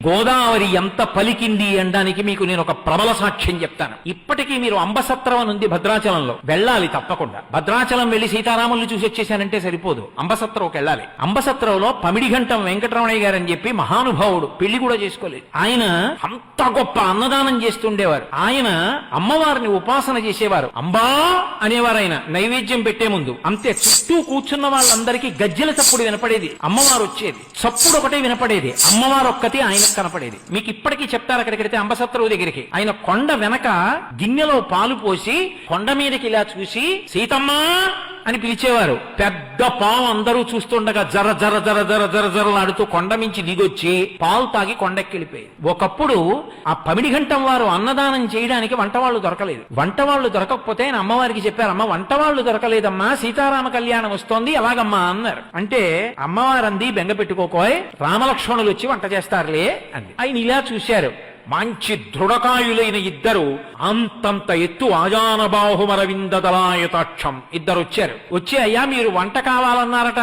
గోదావరి ఎంత పలికింది అనడానికి మీకు నేను ఒక ప్రబల సాక్ష్యం చెప్తాను. ఇప్పటికీ మీరు అంబసత్రం అని ఉంది భద్రాచలంలో, వెళ్ళాలి తప్పకుండా. భద్రాచలం వెళ్లి సీతారాముల్ని చూసి వచ్చేసానంటే సరిపోదు, అంబసత్రంకి వెళ్ళాలి. అంబసత్రంలో పమిడిఘంటం వెంకటరమణయ్య గారు అని చెప్పి మహానుభావుడు, పెళ్లి కూడా చేసుకోలేదు. ఆయన అంత గొప్ప అన్నదానం చేస్తుండేవారు. ఆయన అమ్మవారిని ఉపాసన చేసేవారు. అంబా అనేవారు ఆయన నైవేద్యం పెట్టే ముందు. అంతే, చుట్టూ కూర్చున్న వాళ్ళందరికీ గజ్జెల చప్పుడు వినపడేది, అమ్మవారు వచ్చేది. చప్పుడు ఒకటే వినపడేది, అమ్మవారు ఒక్కటి ఆయనకు కనపడేది. మీకు ఇప్పటికీ చెప్తారు, అక్కడికి అంబసత్రవు దగ్గరికి ఆయన కొండ వెనక గిన్నెలో పాలు పోసి కొండ మీదకి ఇలా చూసి సీతమ్మా అని పిలిచేవారు. పెద్ద పాము అందరూ చూస్తుండగా జర జర జర జర జర జరలాడుతూ కొండ మించి దిగొచ్చి పాలు తాగి కొండెక్కిలిపోయేది. ఒకప్పుడు ఆ పమిడిఘంటం వారు అన్నదానం చేయడానికి వంటవాళ్లు దొరకలేదు. వంటవాళ్లు దొరకకపోతే ఆయన అమ్మవారికి చెప్పారు, అమ్మ వంటవాళ్లు దొరకలేదమ్మా, సీతారామ కళ్యాణం వస్తోంది ఎలాగమ్మా అన్నారు. అంటే అమ్మవారు అంది, బెంగ పెట్టుకోకోయ్, రామలక్ష్మణులు వచ్చి వంట చేస్తారులే అంది. ఆయన ఇలా చూశారు, మంచి దృఢకాయులైన ఇద్దరు, అంతంత ఎత్తు ఆజానబాహుమరవిందదలాయతాక్షం ఇద్దరు వచ్చారు. వచ్చి అయ్యా మీరు వంట కావాలన్నారట,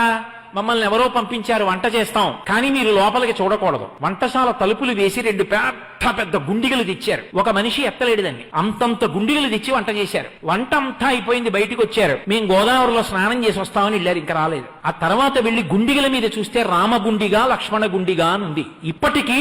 మమ్మల్ని ఎవరో పంపించారు, వంట చేస్తాం, కానీ మీరు లోపలికి చూడకూడదు. వంటశాల తలుపులు వేసి 2 పెద్ద పెద్ద గుండిగలు తెచ్చారు. ఒక మనిషి ఎత్తలేడుదండి, అంతంత గుండిగలు తెచ్చి వంట చేశారు. వంట అంతా అయిపోయింది, బయటికి వచ్చారు. మేము గోదావరిలో స్నానం చేసి వస్తామని వెళ్ళారు, ఇంకా రాలేదు. ఆ తర్వాత వెళ్లి గుండిగల మీద చూస్తే రామగుండిగా లక్ష్మణ గుండిగా అని ఉంది. ఇప్పటికీ